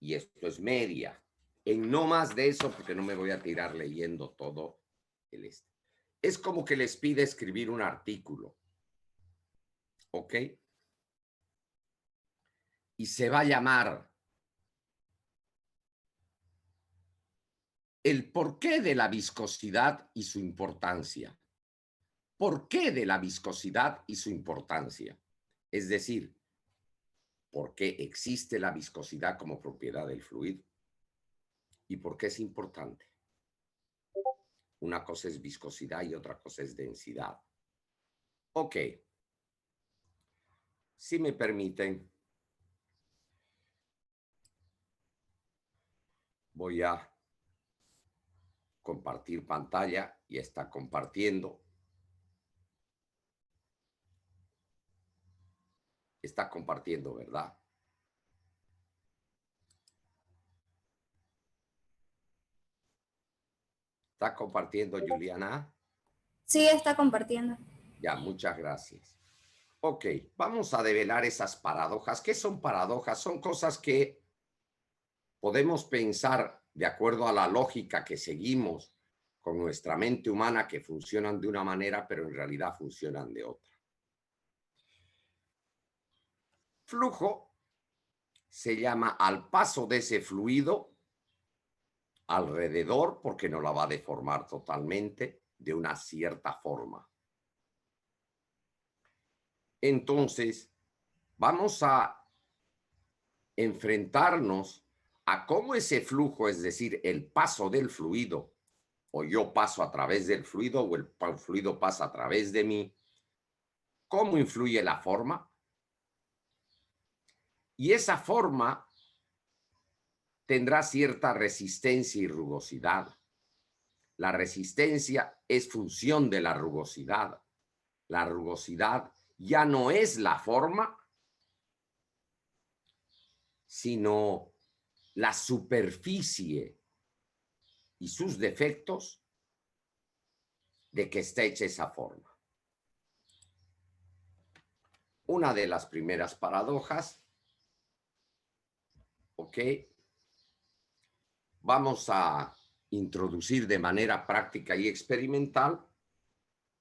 y esto es media. En no más de eso, porque no me voy a tirar leyendo todo el este. Es como que les pide escribir un artículo, ¿ok? Y se va a llamar el porqué de la viscosidad y su importancia. ¿Por qué de la viscosidad y su importancia? Es decir, ¿por qué existe la viscosidad como propiedad del fluido? ¿Y por qué es importante? Una cosa es viscosidad y otra cosa es densidad. Ok. Si me permiten, voy a compartir pantalla y está compartiendo. Está compartiendo, ¿verdad? ¿Está compartiendo, Juliana? Sí, está compartiendo. Ya, muchas gracias. Ok, vamos a develar esas paradojas. ¿Qué son paradojas? Son cosas que podemos pensar de acuerdo a la lógica que seguimos con nuestra mente humana, que funcionan de una manera, pero en realidad funcionan de otra. Flujo se llama al paso de ese fluido alrededor, porque no la va a deformar totalmente, de una cierta forma. Entonces, vamos a enfrentarnos a cómo ese flujo, es decir, el paso del fluido, o yo paso a través del fluido, o el fluido pasa a través de mí, cómo influye la forma. Y esa forma tendrá cierta resistencia y rugosidad. La resistencia es función de la rugosidad. La rugosidad ya no es la forma, sino la superficie y sus defectos de que está hecha esa forma. Una de las primeras paradojas, ¿ok? Vamos a introducir de manera práctica y experimental,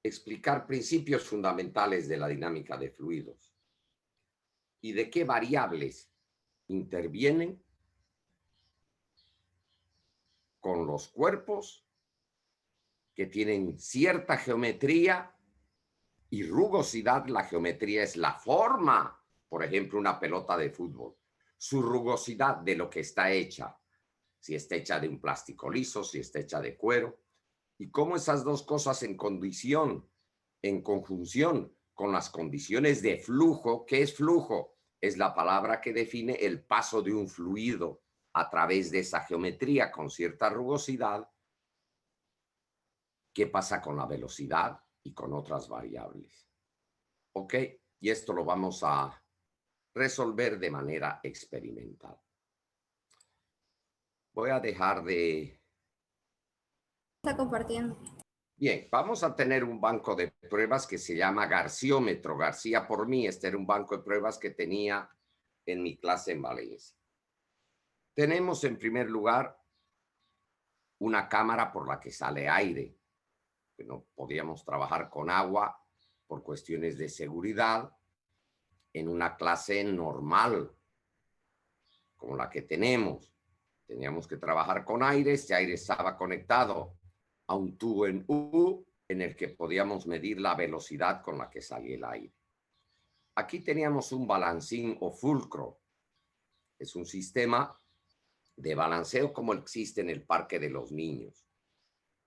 explicar principios fundamentales de la dinámica de fluidos y de qué variables intervienen con los cuerpos que tienen cierta geometría y rugosidad. La geometría es la forma, por ejemplo, una pelota de fútbol. Su rugosidad de lo que está hecha, si está hecha de un plástico liso, si está hecha de cuero, y cómo esas dos cosas en conjunción con las condiciones de flujo. ¿Qué es flujo? Es la palabra que define el paso de un fluido a través de esa geometría con cierta rugosidad. ¿Qué pasa con la velocidad y con otras variables? ¿Ok? Y esto lo vamos a resolver de manera experimental. Voy a dejar de... Está compartiendo. Bien, vamos a tener un banco de pruebas que se llama Garciómetro. García por mí, este era un banco de pruebas que tenía en mi clase en Valencia. Tenemos en primer lugar una cámara por la que sale aire, que no podíamos trabajar con agua por cuestiones de seguridad en una clase normal como la que tenemos. Teníamos que trabajar con aire. Este aire estaba conectado a un tubo en U en el que podíamos medir la velocidad con la que salía el aire. Aquí teníamos un balancín o fulcro. Es un sistema de balanceo como existe en el Parque de los Niños.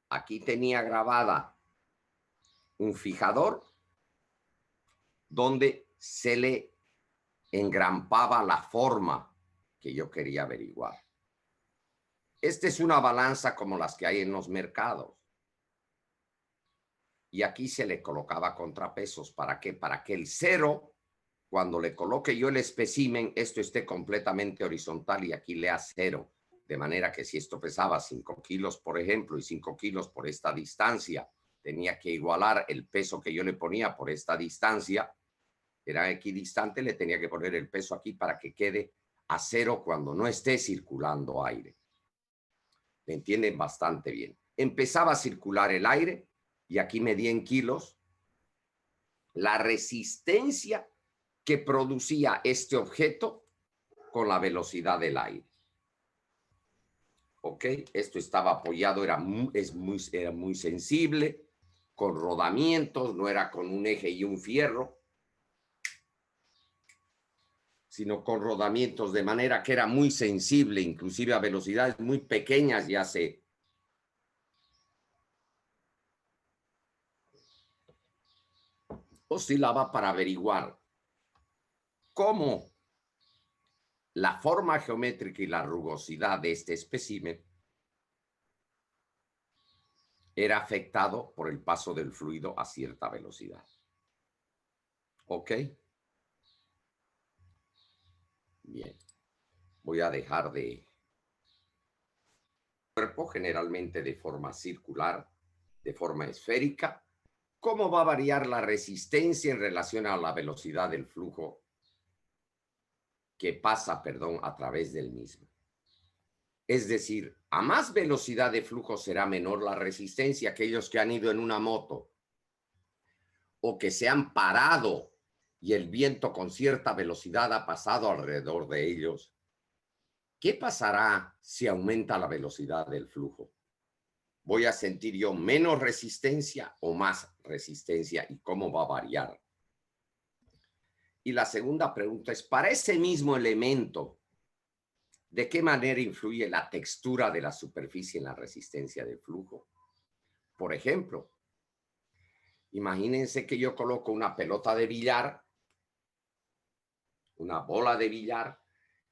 Aquí tenía grabada un fijador donde se le engrampaba la forma que yo quería averiguar. Esta es una balanza como las que hay en los mercados. Y aquí se le colocaba contrapesos. ¿Para qué? Para que el cero, cuando le coloque yo el espécimen, esto esté completamente horizontal y aquí lea 0. De manera que si esto pesaba 5 kilos, por ejemplo, y 5 kilos por esta distancia, tenía que igualar el peso que yo le ponía por esta distancia. Era equidistante, le tenía que poner el peso aquí para que quede a cero cuando no esté circulando aire. ¿Me entienden? Bastante bien. Empezaba a circular el aire y aquí medí en kilos la resistencia que producía este objeto con la velocidad del aire. ¿Ok? Esto estaba apoyado, era muy sensible, con rodamientos, no era con un eje y un fierro, sino con rodamientos, de manera que era muy sensible, inclusive a velocidades muy pequeñas ya se oscilaba para averiguar cómo la forma geométrica y la rugosidad de este espécimen era afectado por el paso del fluido a cierta velocidad. ¿Ok? Bien. Voy a dejar de cuerpo, generalmente de forma circular, de forma esférica. ¿Cómo va a variar la resistencia en relación a la velocidad del flujo que pasa, a través del mismo? Es decir, a más velocidad de flujo será menor la resistencia. Aquellos que han ido en una moto o que se han parado y el viento con cierta velocidad ha pasado alrededor de ellos, ¿qué pasará si aumenta la velocidad del flujo? ¿Voy a sentir yo menos resistencia o más resistencia y cómo va a variar? Y la segunda pregunta es, para ese mismo elemento, ¿de qué manera influye la textura de la superficie en la resistencia del flujo? Por ejemplo, imagínense que yo coloco una pelota de billar, una bola de billar,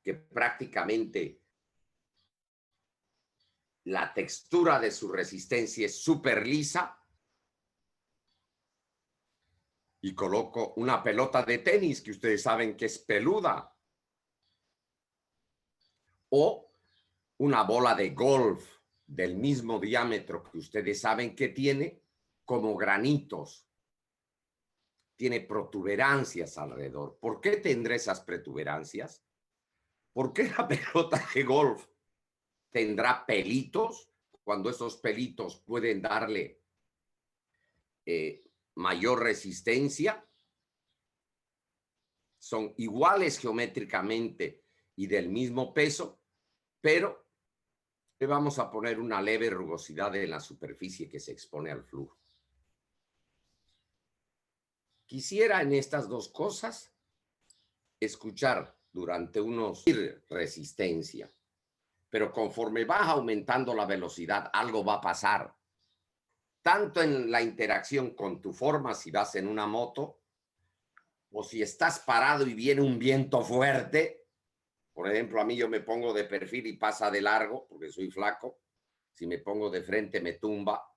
que prácticamente la textura de su resistencia es súper lisa, y coloco una pelota de tenis que ustedes saben que es peluda, o una bola de golf del mismo diámetro que ustedes saben que tiene, como granitos, tiene protuberancias alrededor. ¿Por qué tendrá esas protuberancias? ¿Por qué la pelota de golf tendrá pelitos cuando esos pelitos pueden darle mayor resistencia? Son iguales geométricamente y del mismo peso, pero le vamos a poner una leve rugosidad en la superficie que se expone al flujo. Quisiera en estas dos cosas escuchar durante unos resistencia, pero conforme va aumentando la velocidad, algo va a pasar. Tanto en la interacción con tu forma, si vas en una moto, o si estás parado y viene un viento fuerte. Por ejemplo, a mí yo me pongo de perfil y pasa de largo, porque soy flaco. Si me pongo de frente me tumba.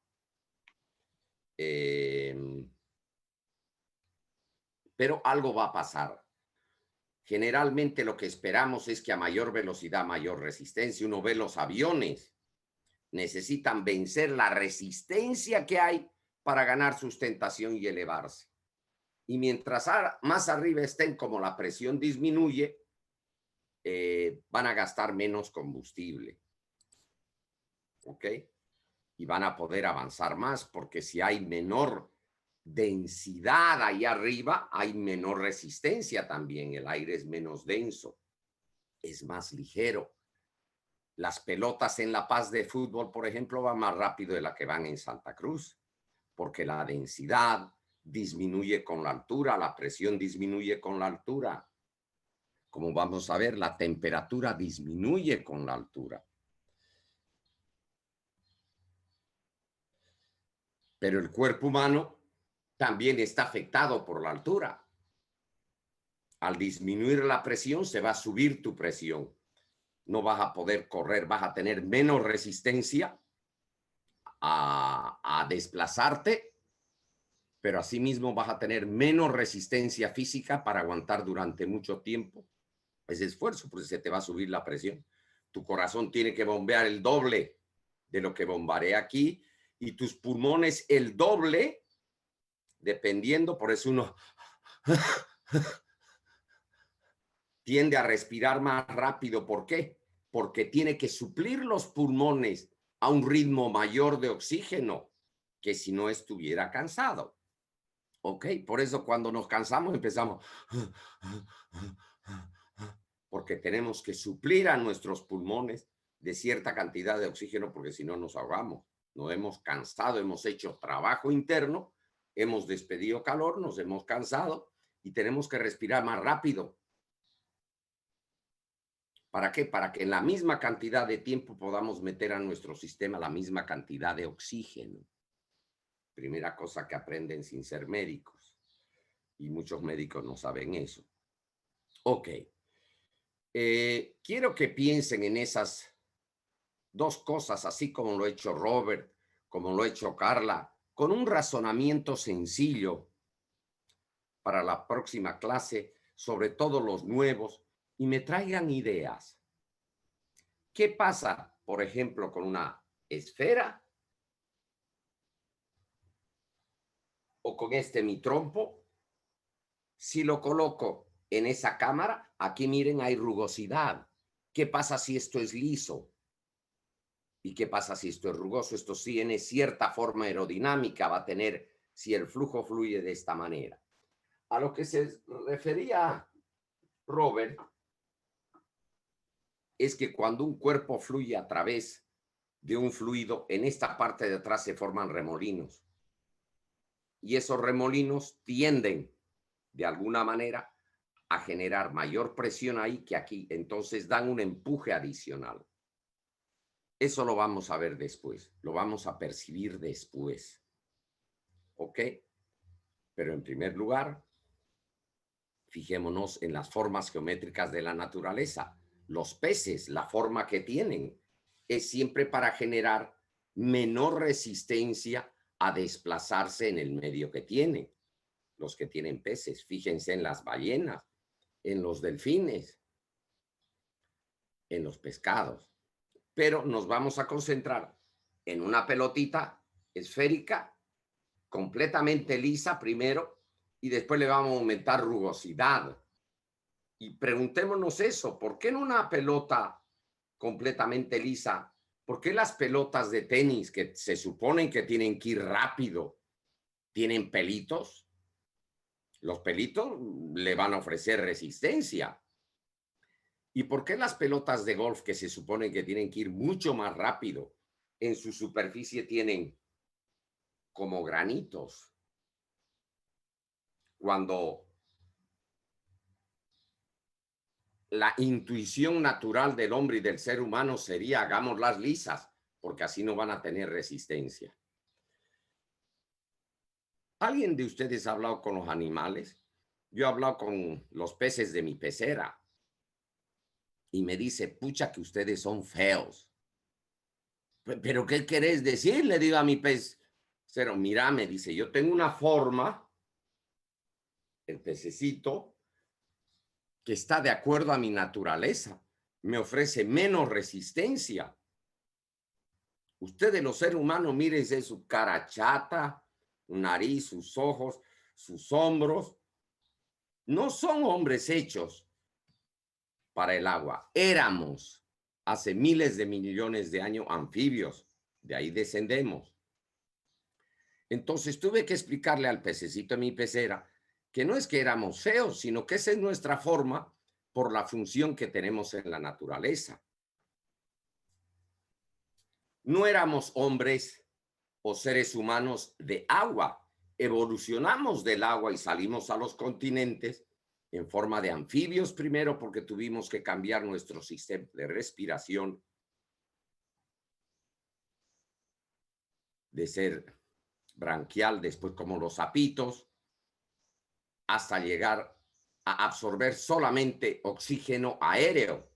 Pero algo va a pasar. Generalmente lo que esperamos es que a mayor velocidad, mayor resistencia. Uno ve los aviones, necesitan vencer la resistencia que hay para ganar sustentación y elevarse. Y mientras más arriba estén, como la presión disminuye, van a gastar menos combustible. ¿Ok? Y van a poder avanzar más, porque si hay menor densidad ahí arriba, hay menor resistencia también. El aire es menos denso, es más ligero. Las pelotas en La Paz de fútbol, por ejemplo, van más rápido de la que van en Santa Cruz, porque la densidad disminuye con la altura, la presión disminuye con la altura. Como vamos a ver, la temperatura disminuye con la altura. Pero el cuerpo humano también está afectado por la altura. Al disminuir la presión, se va a subir tu presión. No vas a poder correr, vas a tener menos resistencia a desplazarte, pero asimismo vas a tener menos resistencia física para aguantar durante mucho tiempo ese esfuerzo, porque se te va a subir la presión. Tu corazón tiene que bombear el doble de lo que bombarea aquí, y tus pulmones el doble, dependiendo. Por eso uno tiende a respirar más rápido. ¿Por qué? Porque tiene que suplir los pulmones a un ritmo mayor de oxígeno que si no estuviera cansado. ¿Ok? Por eso cuando nos cansamos empezamos... Porque tenemos que suplir a nuestros pulmones de cierta cantidad de oxígeno porque si no nos ahogamos. Nos hemos cansado, hemos hecho trabajo interno, hemos despedido calor, nos hemos cansado y tenemos que respirar más rápido. ¿Para qué? Para que en la misma cantidad de tiempo podamos meter a nuestro sistema la misma cantidad de oxígeno. Primera cosa que aprenden sin ser médicos. Y muchos médicos no saben eso. Ok. Quiero que piensen en esas dos cosas, así como lo ha hecho Robert, como lo ha hecho Carla, con un razonamiento sencillo para la próxima clase, sobre todo los nuevos, y me traigan ideas. ¿Qué pasa, por ejemplo, con una esfera o con mi trompo? Si lo coloco en esa cámara, aquí miren, hay rugosidad. ¿Qué pasa si esto es liso? ¿Y qué pasa si esto es rugoso? Esto tiene cierta forma aerodinámica, va a tener si el flujo fluye de esta manera. A lo que se refería Robert es que cuando un cuerpo fluye a través de un fluido, en esta parte de atrás se forman remolinos. Y esos remolinos tienden, de alguna manera, a generar mayor presión ahí que aquí. Entonces dan un empuje adicional. Eso lo vamos a ver después. Lo vamos a percibir después. ¿Ok? Pero en primer lugar, fijémonos en las formas geométricas de la naturaleza. Los peces, la forma que tienen, es siempre para generar menor resistencia a desplazarse en el medio que tienen. Los que tienen peces, fíjense en las ballenas, en los delfines, en los pescados. Pero nos vamos a concentrar en una pelotita esférica, completamente lisa primero, y después le vamos a aumentar rugosidad. Y preguntémonos eso, ¿por qué en una pelota completamente lisa, por qué las pelotas de tenis que se suponen que tienen que ir rápido, tienen pelitos? Los pelitos le van a ofrecer resistencia. ¿Y por qué las pelotas de golf que se suponen que tienen que ir mucho más rápido, en su superficie tienen como granitos? Cuando la intuición natural del hombre y del ser humano sería hagámoslas lisas, porque así no van a tener resistencia. ¿Alguien de ustedes ha hablado con los animales? Yo he hablado con los peces de mi pecera y me dice, pucha, que ustedes son feos. ¿Pero qué querés decir? Le digo a mi pez cero, mira, me dice, yo tengo una forma, el pececito, que está de acuerdo a mi naturaleza. Me ofrece menos resistencia. Ustedes, los seres humanos, mírense su cara chata, nariz, sus ojos, sus hombros. No son hombres hechos para el agua. Éramos hace miles de millones de años anfibios. De ahí descendemos. Entonces tuve que explicarle al pececito de mi pecera que no es que éramos feos, sino que esa es nuestra forma por la función que tenemos en la naturaleza. No éramos hombres o seres humanos de agua. Evolucionamos del agua y salimos a los continentes en forma de anfibios primero porque tuvimos que cambiar nuestro sistema de respiración de ser branquial, después como los sapitos, hasta llegar a absorber solamente oxígeno aéreo.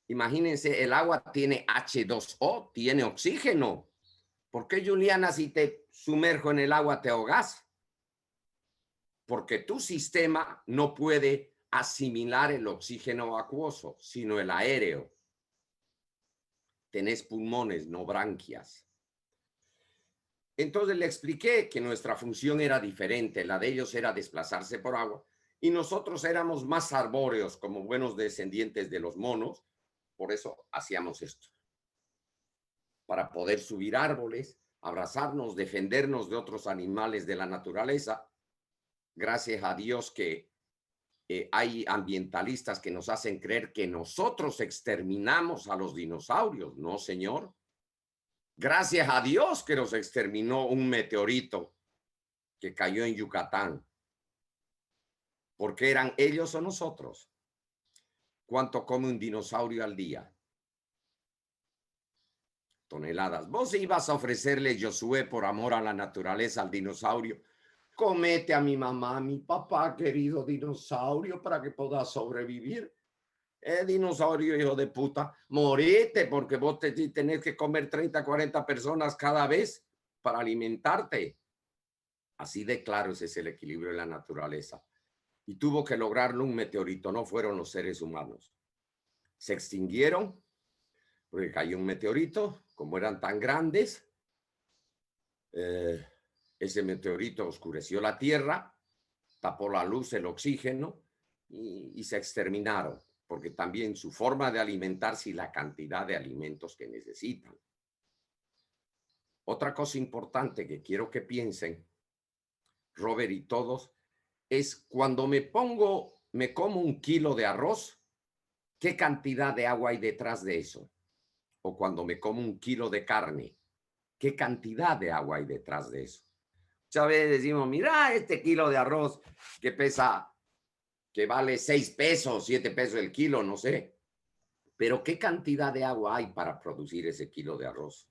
Imagínense, el agua tiene H2O, tiene oxígeno. ¿Por qué, Juliana, si te sumerjo en el agua te ahogas? Porque tu sistema no puede asimilar el oxígeno acuoso, sino el aéreo. Tenés pulmones, no branquias. Entonces le expliqué que nuestra función era diferente. La de ellos era desplazarse por agua Y nosotros éramos más arbóreos como buenos descendientes de los monos. Por eso hacíamos esto. Para poder subir árboles, abrazarnos, defendernos de otros animales de la naturaleza. Gracias a Dios que hay ambientalistas que nos hacen creer que nosotros exterminamos a los dinosaurios. No, señor. Gracias a Dios que nos exterminó un meteorito que cayó en Yucatán. Porque eran ellos o nosotros. ¿Cuánto come un dinosaurio al día? Toneladas. Vos ibas a ofrecerle, Josué, por amor a la naturaleza, al dinosaurio. Comete a mi mamá, a mi papá, querido dinosaurio, para que pueda sobrevivir. Dinosaurio, hijo de puta, morite, porque vos tenés que comer 30, 40 personas cada vez para alimentarte. Así de claro ese es el equilibrio de la naturaleza. Y tuvo que lograrlo un meteorito, no fueron los seres humanos. Se extinguieron porque cayó un meteorito, como eran tan grandes, ese meteorito oscureció la Tierra, tapó la luz, el oxígeno y se exterminaron, porque también su forma de alimentarse y la cantidad de alimentos que necesitan. Otra cosa importante que quiero que piensen, Robert y todos, es cuando me como 1 kilo de arroz, ¿qué cantidad de agua hay detrás de eso? O cuando me como 1 kilo de carne, ¿qué cantidad de agua hay detrás de eso? Muchas veces decimos, mira este kilo de arroz que pesa, que vale 6 pesos, 7 pesos el kilo, no sé. Pero ¿qué cantidad de agua hay para producir ese kilo de arroz?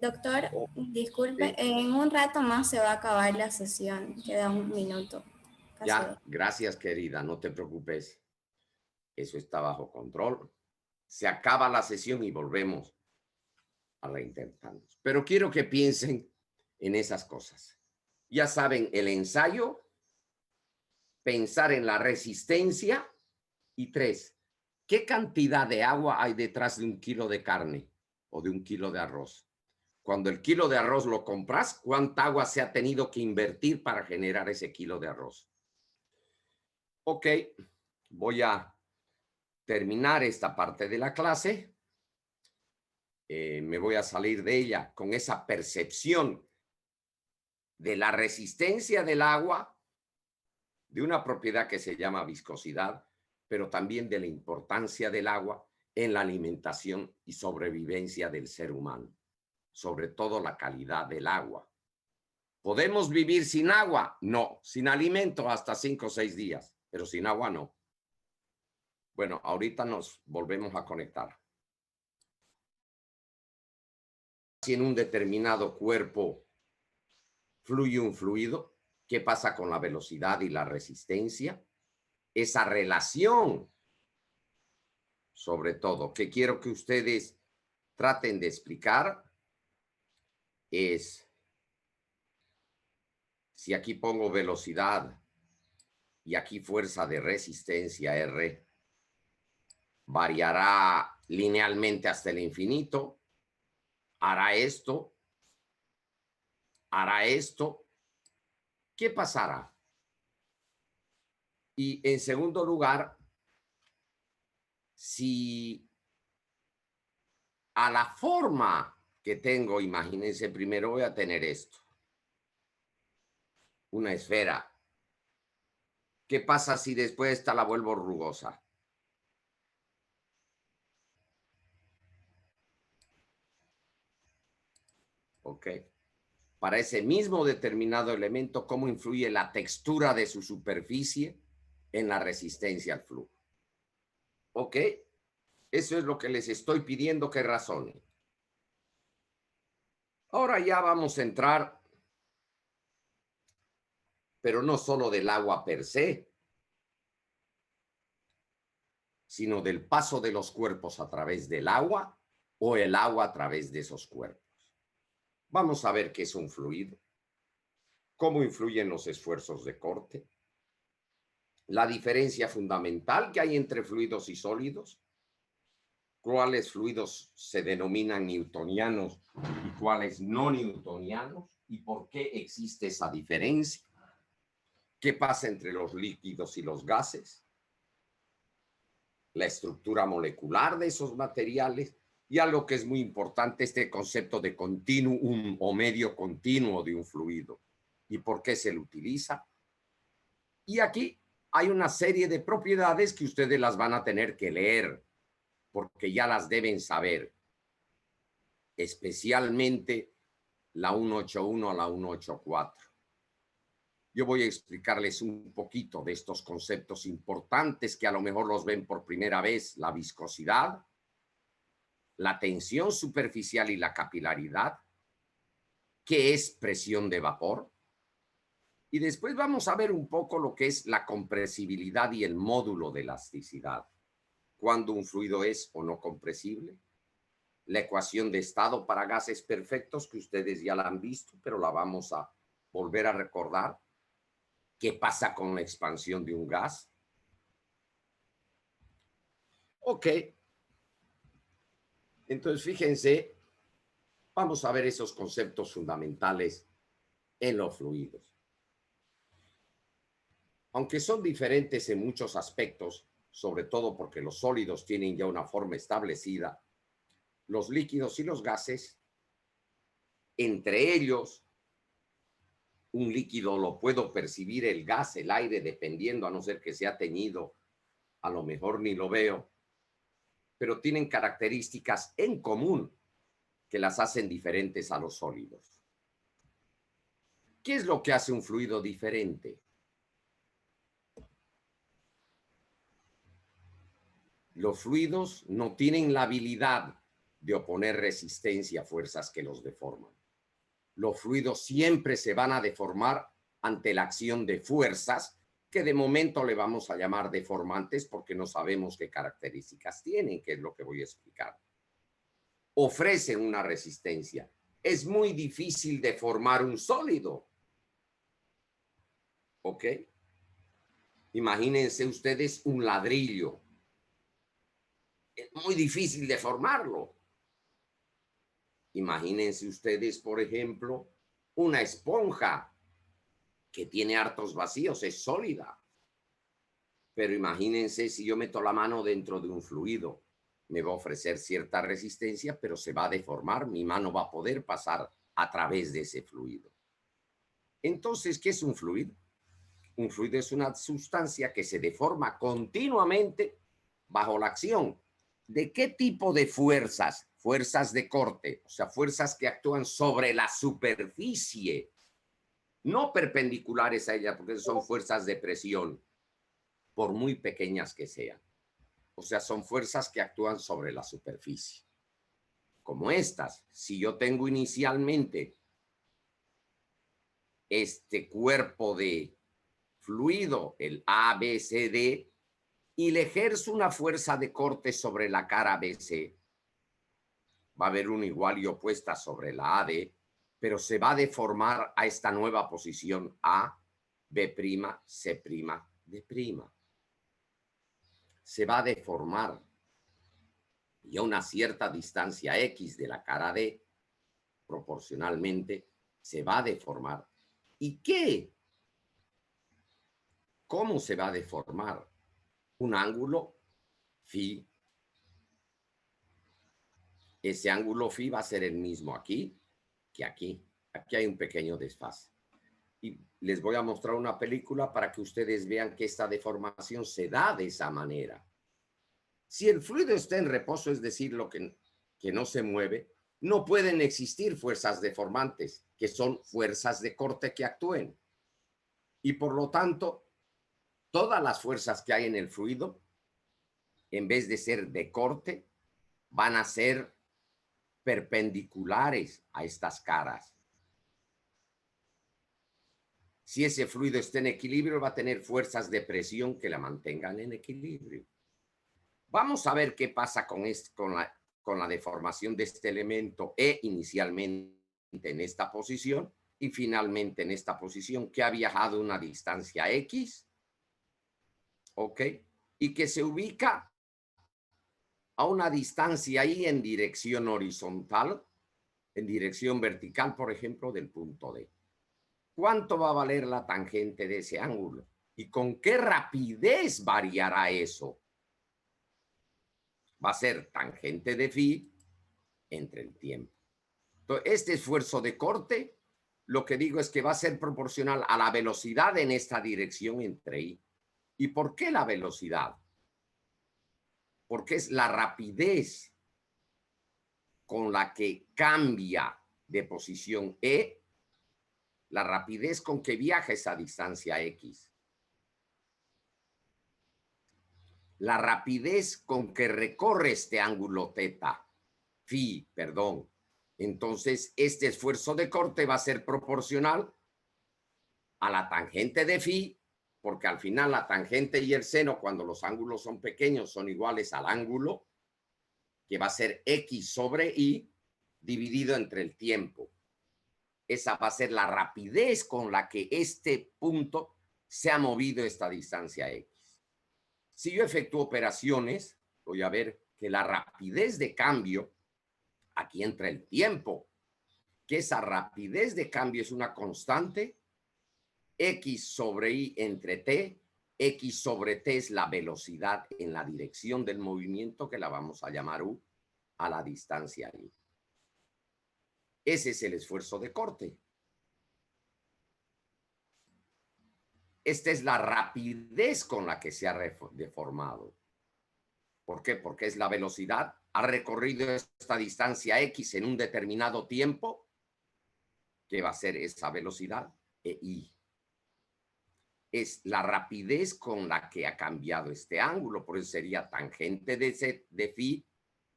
Doctor, disculpe, Sí. en un rato más se va a acabar la sesión. Queda 1 minuto. Casi 2. Ya, gracias querida, no te preocupes. Eso está bajo control. Se acaba la sesión y volvemos a reintentarnos. Pero quiero que piensen en esas cosas. Ya saben, el ensayo, pensar en la resistencia y 3, ¿qué cantidad de agua hay detrás de 1 kilo de carne o de 1 kilo de arroz? Cuando el kilo de arroz lo compras, ¿cuánta agua se ha tenido que invertir para generar ese kilo de arroz? Ok, voy a terminar esta parte de la clase. Me voy a salir de ella con esa percepción de la resistencia del agua, de una propiedad que se llama viscosidad, pero también de la importancia del agua en la alimentación y sobrevivencia del ser humano, sobre todo la calidad del agua. ¿Podemos vivir sin agua? No, sin alimento hasta 5 o 6 días, pero sin agua no. Bueno, ahorita nos volvemos a conectar. Si en un determinado cuerpo fluye un fluido, ¿qué pasa con la velocidad y la resistencia? Esa relación, sobre todo, que quiero que ustedes traten de explicar es, si aquí pongo velocidad y aquí fuerza de resistencia R, variará linealmente hasta el infinito, hará esto, ¿qué pasará? Y en segundo lugar, si a la forma que tengo, imagínense, primero voy a tener esto, una esfera. ¿Qué pasa si después esta la vuelvo rugosa? Ok. Para ese mismo determinado elemento, ¿cómo influye la textura de su superficie en la resistencia al flujo? Ok. Eso es lo que les estoy pidiendo que razonen. Ahora ya vamos a entrar, pero no solo del agua per se, sino del paso de los cuerpos a través del agua o el agua a través de esos cuerpos. Vamos a ver qué es un fluido, cómo influyen los esfuerzos de corte, la diferencia fundamental que hay entre fluidos y sólidos, cuáles fluidos se denominan newtonianos y cuáles no newtonianos y por qué existe esa diferencia. ¿Qué pasa entre los líquidos y los gases? La estructura molecular de esos materiales y algo que es muy importante, este concepto de continuum o medio continuo de un fluido. ¿Y por qué se lo utiliza? Y aquí hay una serie de propiedades que ustedes las van a tener que leer porque ya las deben saber, especialmente la 181 a la 184. Yo voy a explicarles un poquito de estos conceptos importantes que a lo mejor los ven por primera vez: la viscosidad, la tensión superficial y la capilaridad, qué es presión de vapor, y después vamos a ver un poco lo que es la compresibilidad y el módulo de elasticidad, cuándo un fluido es o no compresible, la ecuación de estado para gases perfectos, que ustedes ya la han visto, pero la vamos a volver a recordar. ¿Qué pasa con la expansión de un gas? Ok. Entonces, fíjense, vamos a ver esos conceptos fundamentales en los fluidos. Aunque son diferentes en muchos aspectos, sobre todo porque los sólidos tienen ya una forma establecida, los líquidos y los gases, entre ellos, un líquido lo puedo percibir, el gas, el aire, dependiendo, a no ser que sea teñido, a lo mejor ni lo veo, pero tienen características en común que las hacen diferentes a los sólidos. ¿Qué es lo que hace un fluido diferente? Los fluidos no tienen la habilidad de oponer resistencia a fuerzas que los deforman. Los fluidos siempre se van a deformar ante la acción de fuerzas que de momento le vamos a llamar deformantes porque no sabemos qué características tienen, que es lo que voy a explicar. Ofrecen una resistencia. Es muy difícil deformar un sólido. ¿Ok? Imagínense ustedes un ladrillo. Es muy difícil deformarlo. Imagínense ustedes, por ejemplo, una esponja que tiene hartos vacíos, es sólida. Pero imagínense si yo meto la mano dentro de un fluido, me va a ofrecer cierta resistencia, pero se va a deformar, mi mano va a poder pasar a través de ese fluido. Entonces, ¿qué es un fluido? Un fluido es una sustancia que se deforma continuamente bajo la acción. ¿De qué tipo de fuerzas? Fuerzas de corte, o sea, fuerzas que actúan sobre la superficie, no perpendiculares a ella, porque son fuerzas de presión, por muy pequeñas que sean. O sea, son fuerzas que actúan sobre la superficie. Como estas, si yo tengo inicialmente este cuerpo de fluido, el ABCD, y le ejerzo una fuerza de corte sobre la cara BC, va a haber una igual y opuesta sobre la AD, pero se va a deformar a esta nueva posición A, B', C', D'. Se va a deformar y a una cierta distancia X de la cara D, proporcionalmente, se va a deformar. ¿Y qué? ¿Cómo se va a deformar? Un ángulo phi. Ese ángulo phi va a ser el mismo aquí que aquí. Aquí hay un pequeño desfase. Y les voy a mostrar una película para que ustedes vean que esta deformación se da de esa manera. Si el fluido está en reposo, es decir, lo que no se mueve, no pueden existir fuerzas deformantes, que son fuerzas de corte que actúen. Y por lo tanto, todas las fuerzas que hay en el fluido, en vez de ser de corte, van a ser perpendiculares a estas caras. Si ese fluido está en equilibrio, va a tener fuerzas de presión que la mantengan en equilibrio. Vamos a ver qué pasa con la deformación de este elemento E inicialmente en esta posición y finalmente en esta posición que ha viajado una distancia X, ¿ok? Y que se ubica a una distancia ahí en dirección horizontal, en dirección vertical, por ejemplo, del punto D. ¿cuánto va a valer la tangente de ese ángulo? ¿Y con qué rapidez variará eso? Va a ser tangente de phi entre el tiempo. Entonces, este esfuerzo de corte, lo que digo es que va a ser proporcional a la velocidad en esta dirección entre i. ¿Y por qué la velocidad? Porque es la rapidez con la que cambia de posición E, la rapidez con que viaja esa distancia X, la rapidez con que recorre este ángulo teta, phi, perdón. Entonces, este esfuerzo de corte va a ser proporcional a la tangente de phi, porque al final la tangente y el seno, cuando los ángulos son pequeños, son iguales al ángulo, que va a ser X sobre Y, dividido entre el tiempo. Esa va a ser la rapidez con la que este punto se ha movido esta distancia X. Si yo efectúo operaciones, voy a ver que la rapidez de cambio, aquí entra el tiempo, que esa rapidez de cambio es una constante, X sobre Y entre T, X sobre T es la velocidad en la dirección del movimiento, que la vamos a llamar U, a la distancia Y. Ese es el esfuerzo de corte. Esta es la rapidez con la que se ha deformado. ¿Por qué? Porque es la velocidad. Ha recorrido esta distancia X en un determinado tiempo, que va a ser esa velocidad, e Y. Es la rapidez con la que ha cambiado este ángulo, por eso sería tangente de phi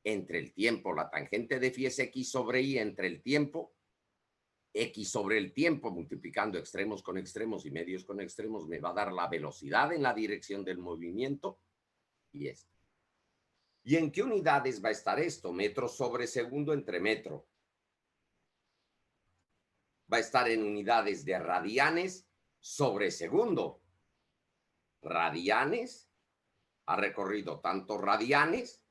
entre el tiempo. La tangente de phi es X sobre Y entre el tiempo. X sobre el tiempo, multiplicando extremos con extremos y medios con extremos, me va a dar la velocidad en la dirección del movimiento. Y esto. ¿Y en qué unidades va a estar esto? Metro sobre segundo entre metro. Va a estar en unidades de radianes sobre segundo. Radianes ha recorrido tantos radianes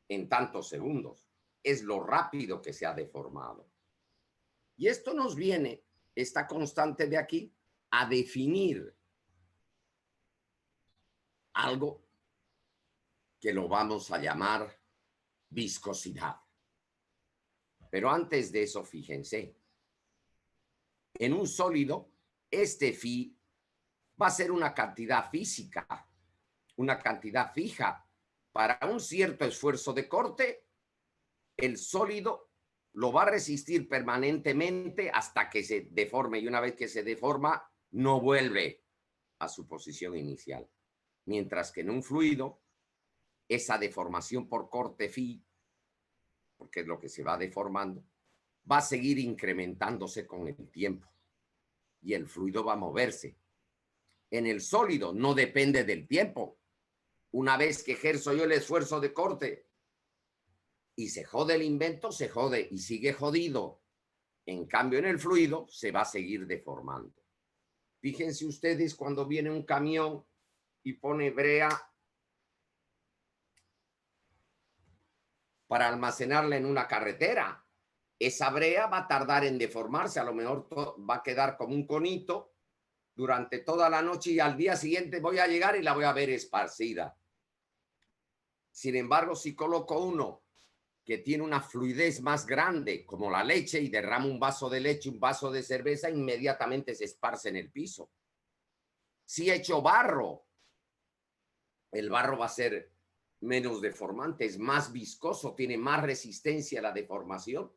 en tantos segundos. Es lo rápido que se ha deformado. Y esto nos viene, esta constante de aquí, a definir algo que lo vamos a llamar viscosidad. Pero antes de eso, fíjense, en un sólido, este phi va a ser una cantidad física, una cantidad fija. Para un cierto esfuerzo de corte, el sólido lo va a resistir permanentemente hasta que se deforme, y una vez que se deforma, no vuelve a su posición inicial. Mientras que en un fluido, esa deformación por corte phi, porque es lo que se va deformando, va a seguir incrementándose con el tiempo y el fluido va a moverse. En el sólido no depende del tiempo. Una vez que ejerzo yo el esfuerzo de corte y se jode el invento, se jode y sigue jodido. En cambio, en el fluido se va a seguir deformando. Fíjense ustedes cuando viene un camión y pone brea para almacenarla en una carretera. Esa brea va a tardar en deformarse, a lo mejor va a quedar como un conito durante toda la noche y al día siguiente voy a llegar y la voy a ver esparcida. Sin embargo, si coloco uno que tiene una fluidez más grande, como la leche, y derramo un vaso de leche, un vaso de cerveza, inmediatamente se esparce en el piso. Si echo barro, el barro va a ser menos deformante, es más viscoso, tiene más resistencia a la deformación.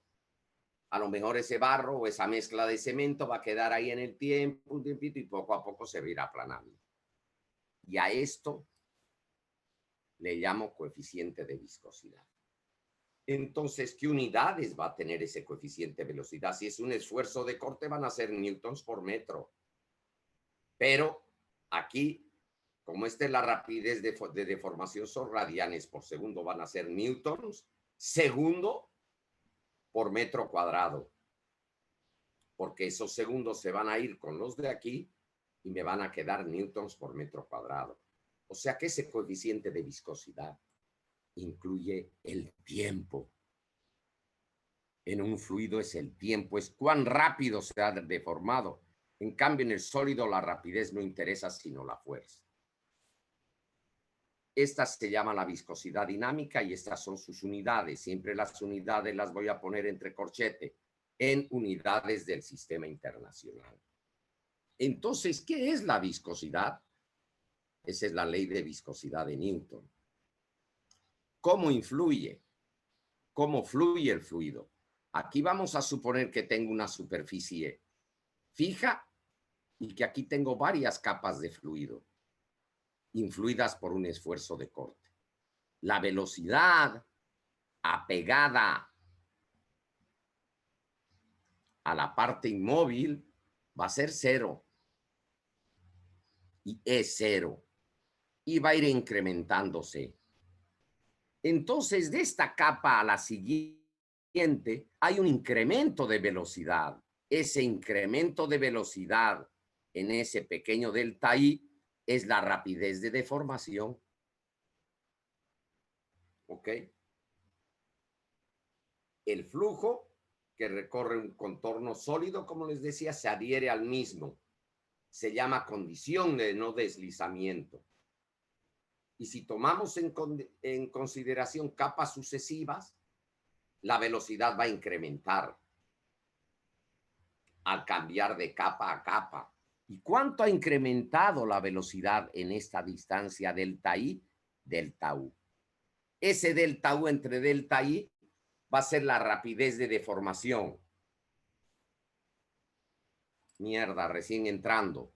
A lo mejor ese barro o esa mezcla de cemento va a quedar ahí en el tiempo, un tiempito, y poco a poco se va a ir aplanando. Y a esto le llamo coeficiente de viscosidad. Entonces, ¿qué unidades va a tener ese coeficiente de velocidad? Si es un esfuerzo de corte, van a ser newtons por metro. Pero aquí, como esta es la rapidez de deformación, son radianes por segundo, van a ser newtons segundo por metro cuadrado. Porque esos segundos se van a ir con los de aquí y me van a quedar newtons por metro cuadrado. O sea que ese coeficiente de viscosidad incluye el tiempo. en un fluido es el tiempo, es cuán rápido se ha deformado. En cambio, en el sólido la rapidez no interesa, sino la fuerza. Esta se llama la viscosidad dinámica y estas son sus unidades. Siempre las unidades las voy a poner entre corchete en unidades del sistema internacional. Entonces, ¿qué es la viscosidad? Esa es la ley de viscosidad de Newton. ¿Cómo influye? ¿Cómo fluye el fluido? Aquí vamos a suponer que tengo una superficie fija y que aquí tengo varias capas de fluido influidas por un esfuerzo de corte. La velocidad apegada a la parte inmóvil va a ser cero y es cero y va a ir incrementándose. Entonces, de esta capa a la siguiente hay un incremento de velocidad. Ese incremento de velocidad en ese pequeño delta I es la rapidez de deformación. ¿Ok? El flujo que recorre un contorno sólido, como les decía, se adhiere al mismo. Se llama condición de no deslizamiento. Y si tomamos en consideración capas sucesivas, la velocidad va a incrementar al cambiar de capa a capa. ¿Y cuánto ha incrementado la velocidad en esta distancia delta I? Delta U. Ese delta U entre delta I va a ser la rapidez de deformación. Mierda, recién entrando.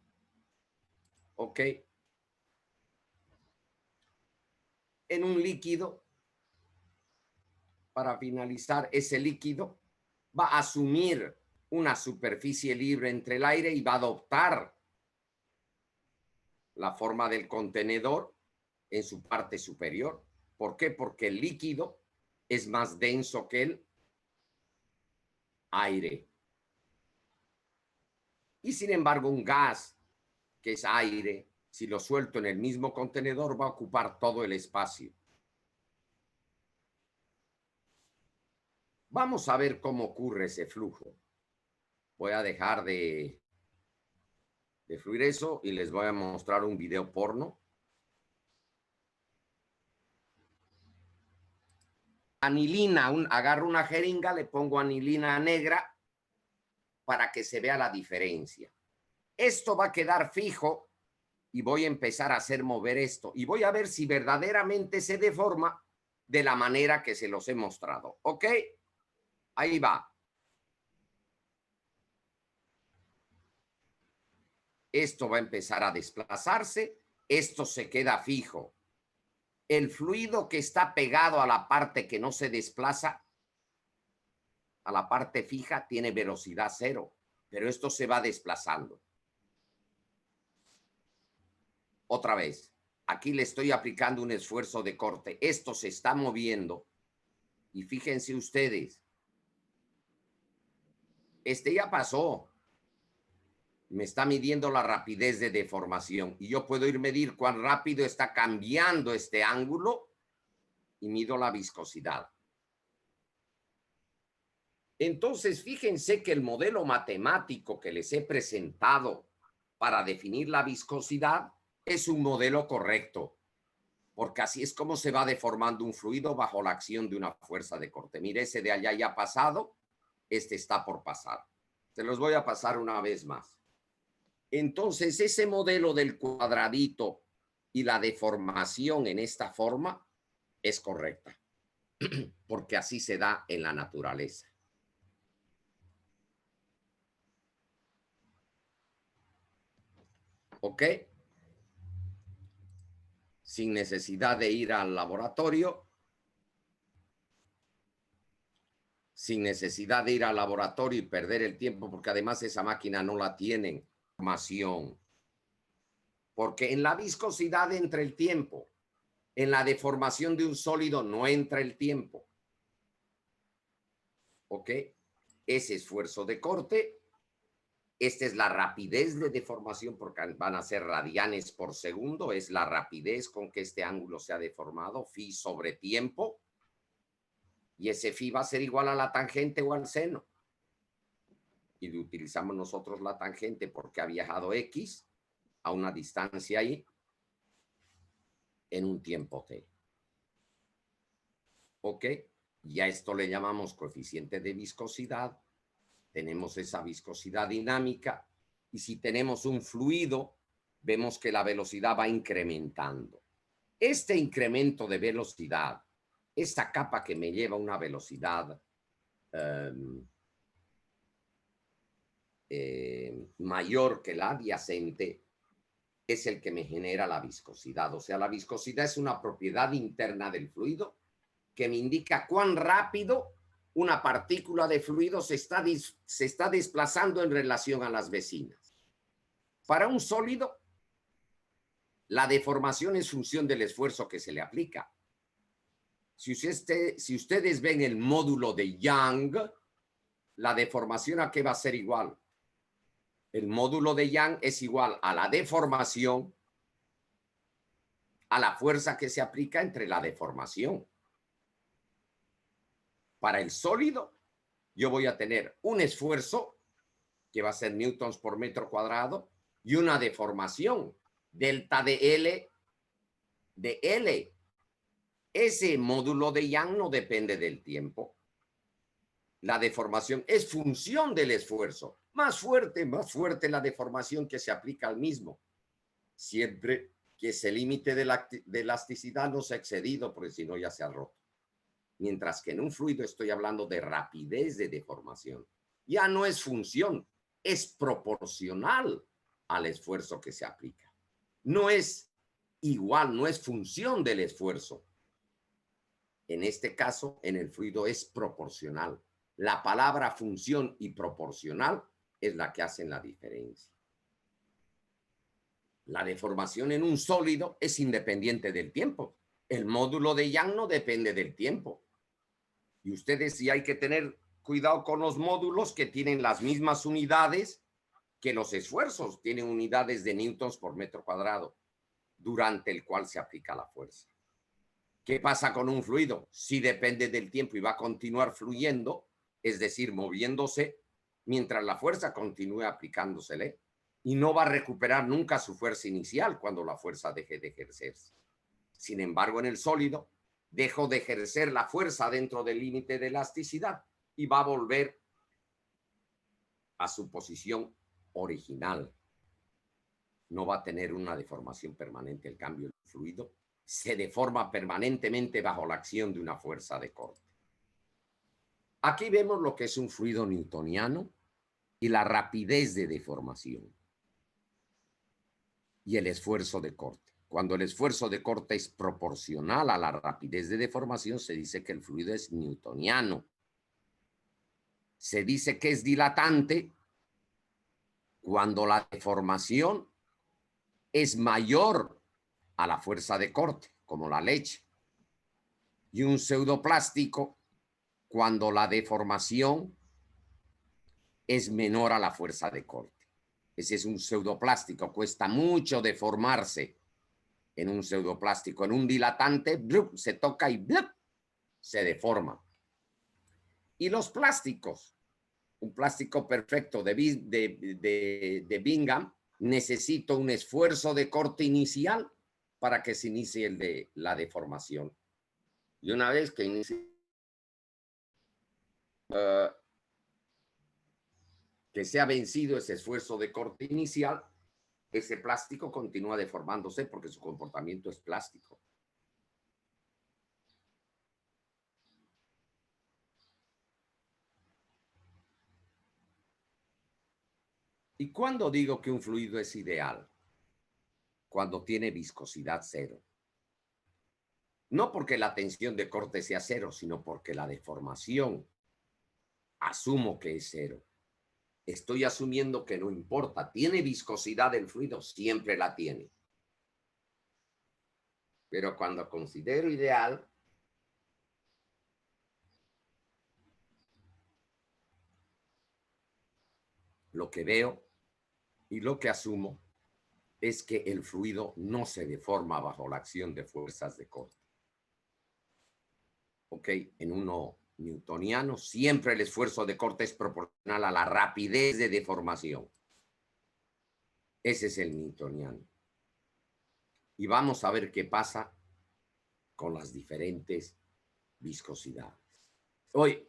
¿Ok? En un líquido, para finalizar, ese líquido va a asumir una superficie libre entre el aire y va a adoptar la forma del contenedor en su parte superior. ¿Por qué? Porque el líquido es más denso que el aire. Y sin embargo, un gas que es aire, si lo suelto en el mismo contenedor, va a ocupar todo el espacio. Vamos a ver cómo ocurre ese flujo. Voy a dejar de fluir eso y les voy a mostrar un video porno. Anilina, agarro una jeringa, le pongo anilina negra para que se vea la diferencia. Esto va a quedar fijo y voy a empezar a hacer mover esto y voy a ver si verdaderamente se deforma de la manera que se los he mostrado. ¿Ok? Ahí va. Esto va a empezar a desplazarse, esto se queda fijo. El fluido que está pegado a la parte que no se desplaza, a la parte fija, tiene velocidad cero, pero esto se va desplazando. Otra vez, aquí le estoy aplicando un esfuerzo de corte. Esto se está moviendo y fíjense ustedes, este ya pasó. Me está midiendo la rapidez de deformación y yo puedo ir a medir cuán rápido está cambiando este ángulo y mido la viscosidad. Entonces, fíjense que el modelo matemático que les he presentado para definir la viscosidad es un modelo correcto, porque así es como se va deformando un fluido bajo la acción de una fuerza de corte. Mire, ese de allá ya ha pasado, este está por pasar. Se los voy a pasar una vez más. Entonces, ese modelo del cuadradito y la deformación en esta forma es correcta, porque así se da en la naturaleza. ¿Ok? Sin necesidad de ir al laboratorio, sin necesidad de ir al laboratorio y perder el tiempo, porque además esa máquina no la tienen. Formación. Porque en la viscosidad entra el tiempo. En la deformación de un sólido no entra el tiempo. ¿Ok? Ese esfuerzo de corte, esta es la rapidez de deformación, porque van a ser radianes por segundo, es la rapidez con que este ángulo se ha deformado, phi sobre tiempo. y ese phi va a ser igual a la tangente o al seno. Y utilizamos nosotros la tangente porque ha viajado X a una distancia Y en un tiempo T. ¿Ok? Y a esto le llamamos coeficiente de viscosidad. Tenemos esa viscosidad dinámica y si tenemos un fluido, vemos que la velocidad va incrementando. Este incremento de velocidad, esta capa que me lleva a una velocidad mayor que la adyacente, es el que me genera la viscosidad. O sea, la viscosidad es una propiedad interna del fluido que me indica cuán rápido una partícula de fluido se está desplazando en relación a las vecinas. Para un sólido, la deformación es función del esfuerzo que se le aplica. Si ustedes ven el módulo de Young, la deformación ¿a qué va a ser igual? El módulo de Young es igual a la deformación, a la fuerza que se aplica entre la deformación. Para el sólido, yo voy a tener un esfuerzo, que va a ser newtons por metro cuadrado, y una deformación, delta de L. Ese módulo de Young no depende del tiempo. La deformación es función del esfuerzo. Más fuerte la deformación que se aplica al mismo. Siempre que ese límite de elasticidad no se ha excedido, porque si no ya se ha roto. Mientras que en un fluido estoy hablando de rapidez de deformación. Ya no es función, es proporcional al esfuerzo que se aplica. No es igual, no es función del esfuerzo. En este caso, en el fluido es proporcional. La palabra función y proporcional es la que hacen la diferencia. La deformación en un sólido es independiente del tiempo. El módulo de Young no depende del tiempo. Y ustedes sí hay que tener cuidado con los módulos que tienen las mismas unidades que los esfuerzos. Tienen unidades de newtons por metro cuadrado, durante el cual se aplica la fuerza. ¿Qué pasa con un fluido? Si depende del tiempo y va a continuar fluyendo, es decir, moviéndose, mientras la fuerza continúe aplicándosele, y no va a recuperar nunca su fuerza inicial cuando la fuerza deje de ejercerse. Sin embargo, en el sólido, dejo de ejercer la fuerza dentro del límite de elasticidad y va a volver a su posición original. No va a tener una deformación permanente. El cambio del fluido se deforma permanentemente bajo la acción de una fuerza de corte. Aquí vemos lo que es un fluido newtoniano y la rapidez de deformación y el esfuerzo de corte. Cuando el esfuerzo de corte es proporcional a la rapidez de deformación, se dice que el fluido es newtoniano. Se dice que es dilatante cuando la deformación es mayor a la fuerza de corte, como la leche. Y un pseudoplástico cuando la deformación es menor a la fuerza de corte. Ese es un pseudoplástico. Cuesta mucho deformarse en un pseudoplástico. En un dilatante, ¡blup!, se toca y ¡blup!, se deforma. Y los plásticos, un plástico perfecto de Bingham, necesita un esfuerzo de corte inicial para que se inicie la deformación. Y una vez que inicie, que se ha vencido ese esfuerzo de corte inicial, ese plástico continúa deformándose porque su comportamiento es plástico. ¿Y cuándo digo que un fluido es ideal? Cuando tiene viscosidad cero. No porque la tensión de corte sea cero, sino porque la deformación asumo que es cero. Estoy asumiendo que no importa. ¿Tiene viscosidad el fluido? Siempre la tiene. Pero cuando considero ideal, lo que veo y lo que asumo es que el fluido no se deforma bajo la acción de fuerzas de corte. Ok, en uno newtoniano, siempre el esfuerzo de corte es proporcional a la rapidez de deformación. Ese es el newtoniano. Y vamos a ver qué pasa con las diferentes viscosidades. Hoy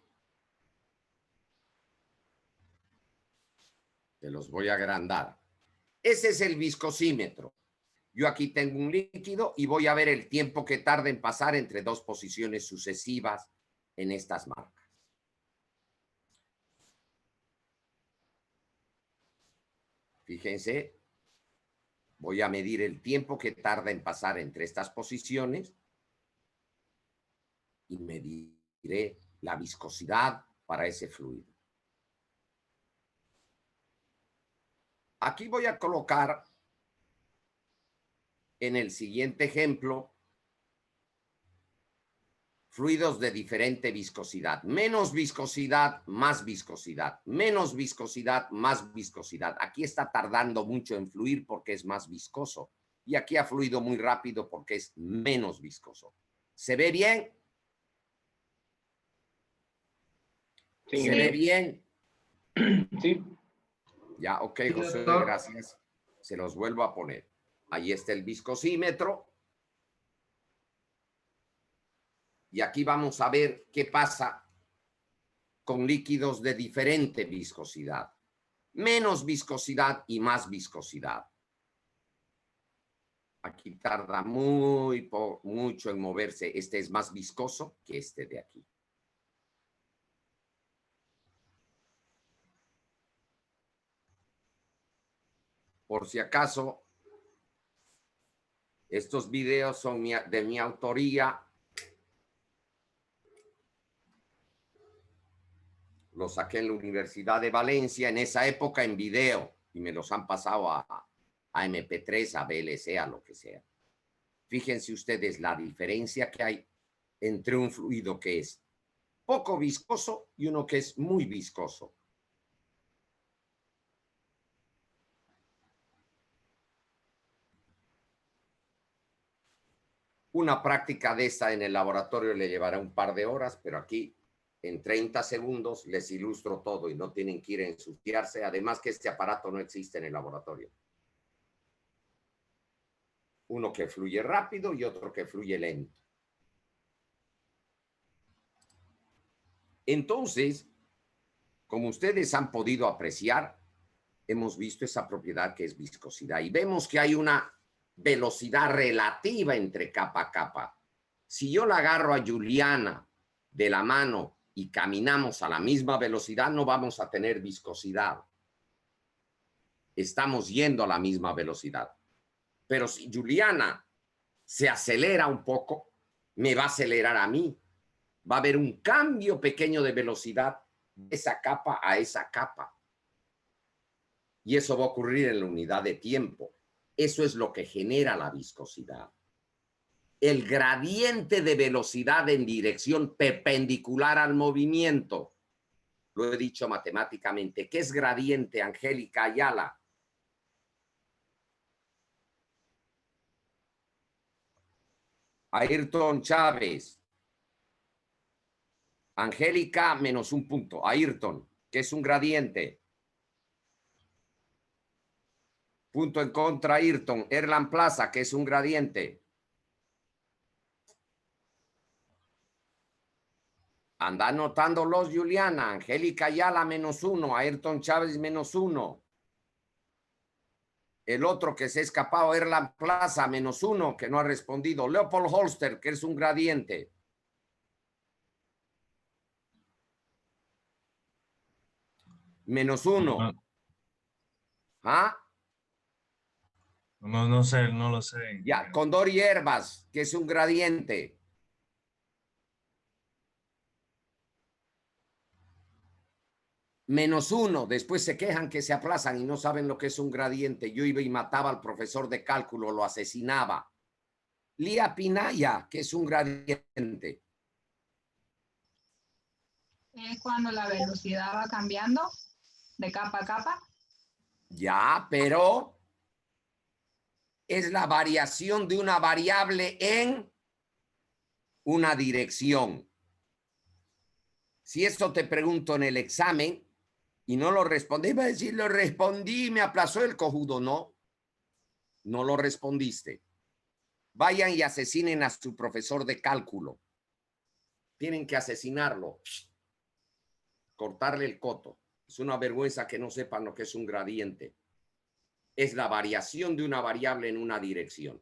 te los voy a agrandar. Ese es el viscosímetro. Yo aquí tengo un líquido y voy a ver el tiempo que tarda en pasar entre dos posiciones sucesivas en estas marcas. Fíjense, voy a medir el tiempo que tarda en pasar entre estas posiciones y mediré la viscosidad para ese fluido. Aquí voy a colocar en el siguiente ejemplo fluidos de diferente viscosidad. Menos viscosidad, más viscosidad. Menos viscosidad, más viscosidad. Aquí está tardando mucho en fluir porque es más viscoso. Y aquí ha fluido muy rápido porque es menos viscoso. ¿Se ve bien? Sí. ¿Se ve bien? Sí. Ya, ok, Sí, José, doctor. gracias. Se los vuelvo a poner. Ahí está el viscosímetro. Y aquí vamos a ver qué pasa con líquidos de diferente viscosidad. Menos viscosidad y más viscosidad. Aquí tarda mucho en moverse. Este es más viscoso que este de aquí. Por si acaso, estos videos son de mi autoría. Los saqué en la Universidad de Valencia en esa época en video y me los han pasado a MP3, a VLC, a lo que sea. Fíjense ustedes la diferencia que hay entre un fluido que es poco viscoso y uno que es muy viscoso. Una práctica de esta en el laboratorio le llevará un par de horas, pero aquí en 30 segundos les ilustro todo y no tienen que ir a ensuciarse. Además que este aparato no existe en el laboratorio. Uno que fluye rápido y otro que fluye lento. Entonces, como ustedes han podido apreciar, hemos visto esa propiedad que es viscosidad y vemos que hay una velocidad relativa entre capa a capa. Si yo la agarro a Juliana de la mano y caminamos a la misma velocidad, no vamos a tener viscosidad. Estamos yendo a la misma velocidad. Pero si Juliana se acelera un poco, me va a acelerar a mí. Va a haber un cambio pequeño de velocidad de esa capa a esa capa. Y eso va a ocurrir en la unidad de tiempo. Eso es lo que genera la viscosidad. El gradiente de velocidad en dirección perpendicular al movimiento. Lo he dicho matemáticamente. ¿Qué es gradiente, Angélica Ayala? Ayrton Chávez. Angélica menos un punto. Ayrton, ¿qué es un gradiente? Punto en contra, Ayrton. Erlan Plaza, ¿qué es un gradiente? Anda anotándolos, Juliana. Angélica Ayala menos 1. Ayrton Chávez menos 1. El otro que se ha escapado, Erlan Plaza menos 1, que no ha respondido. Leopold Holster, que es un gradiente. Menos 1. No, ¿Ah? no sé, no lo sé. Ya, Condor y Herbas, que es un gradiente. Menos 1. Después se quejan que se aplazan y no saben lo que es un gradiente. Yo iba y mataba al profesor de cálculo, lo asesinaba. Lía Pinaya, que es un gradiente. Es cuando la velocidad va cambiando de capa a capa. Ya, pero es la variación de una variable en una dirección. Si esto te pregunto en el examen y no lo respondí, va a decir, lo respondí, me aplazó el cojudo. No, no lo respondiste. Vayan y asesinen a su profesor de cálculo. Tienen que asesinarlo. Cortarle el coto. Es una vergüenza que no sepan lo que es un gradiente. Es la variación de una variable en una dirección.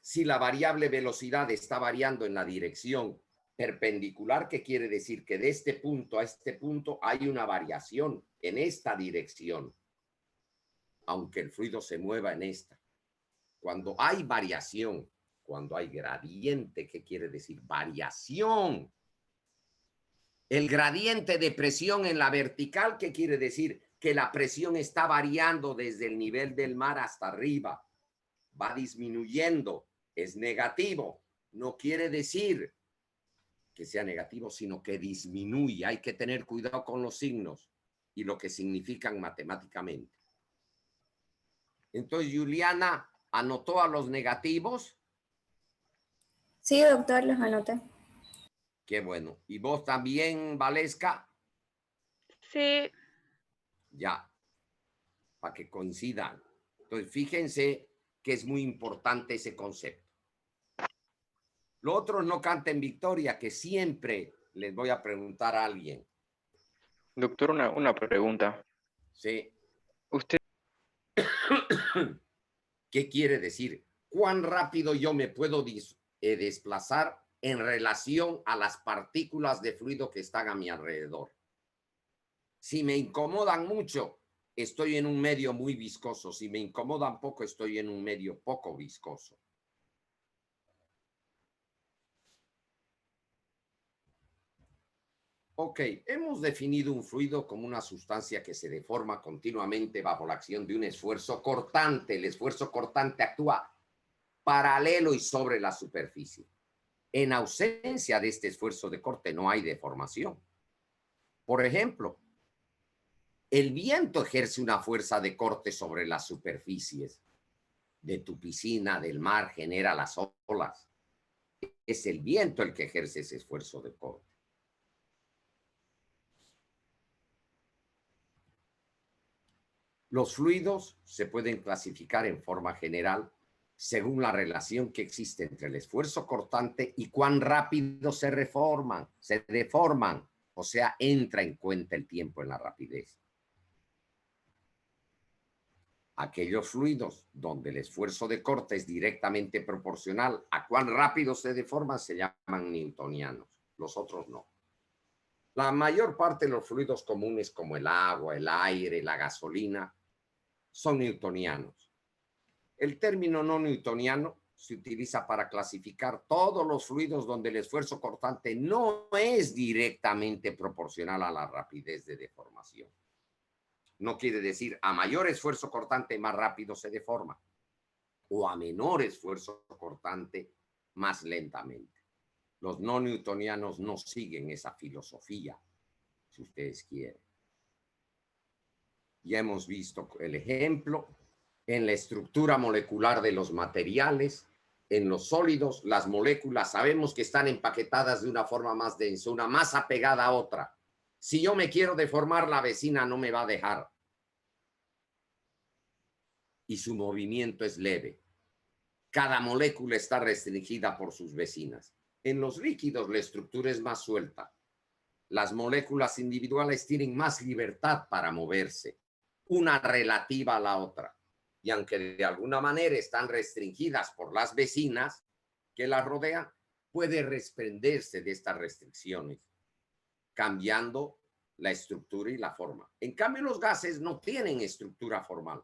Si la variable velocidad está variando en la dirección perpendicular, ¿qué quiere decir? Que de este punto a este punto hay una variación en esta dirección, aunque el fluido se mueva en esta. Cuando hay variación, cuando hay gradiente, ¿qué quiere decir? Variación. El gradiente de presión en la vertical, ¿qué quiere decir? Que la presión está variando desde el nivel del mar hasta arriba. Va disminuyendo. Es negativo. No quiere decir que sea negativo, sino que disminuye. Hay que tener cuidado con los signos y lo que significan matemáticamente. Entonces, Juliana anotó a los negativos. Sí, doctor, los anoté. Qué bueno. ¿Y vos también, Valesca? Sí, Ya, para que coincidan. Entonces, fíjense que es muy importante ese concepto. Los otros no canten victoria, que siempre les voy a preguntar a alguien. Doctor, una pregunta. ¿Sí? Usted, ¿Qué quiere decir? ¿Cuán rápido yo me puedo desplazar en relación a las partículas de fluido que están a mi alrededor? Si me incomodan mucho, estoy en un medio muy viscoso. Si me incomodan poco, estoy en un medio poco viscoso. Ok, hemos definido un fluido como una sustancia que se deforma continuamente bajo la acción de un esfuerzo cortante. El esfuerzo cortante actúa paralelo y sobre la superficie. En ausencia de este esfuerzo de corte no hay deformación. Por ejemplo, el viento ejerce una fuerza de corte sobre las superficies de tu piscina, del mar, genera las olas. Es el viento el que ejerce ese esfuerzo de corte. Los fluidos se pueden clasificar en forma general según la relación que existe entre el esfuerzo cortante y cuán rápido se deforman, o sea, entra en cuenta el tiempo en la rapidez. Aquellos fluidos donde el esfuerzo de corte es directamente proporcional a cuán rápido se deforman se llaman newtonianos, los otros no. La mayor parte de los fluidos comunes como el agua, el aire, la gasolina, son newtonianos. El término no newtoniano se utiliza para clasificar todos los fluidos donde el esfuerzo cortante no es directamente proporcional a la rapidez de deformación. No quiere decir a mayor esfuerzo cortante más rápido se deforma o a menor esfuerzo cortante más lentamente. Los no newtonianos no siguen esa filosofía, si ustedes quieren. Ya hemos visto el ejemplo en la estructura molecular de los materiales, en los sólidos, las moléculas sabemos que están empaquetadas de una forma más densa, una más apegada a otra. Si yo me quiero deformar, la vecina no me va a dejar. Y su movimiento es leve. Cada molécula está restringida por sus vecinas. En los líquidos la estructura es más suelta. Las moléculas individuales tienen más libertad para moverse, una relativa a la otra. Y aunque de alguna manera están restringidas por las vecinas que las rodean, puede desprenderse de estas restricciones, cambiando la estructura y la forma. En cambio, los gases no tienen estructura formal.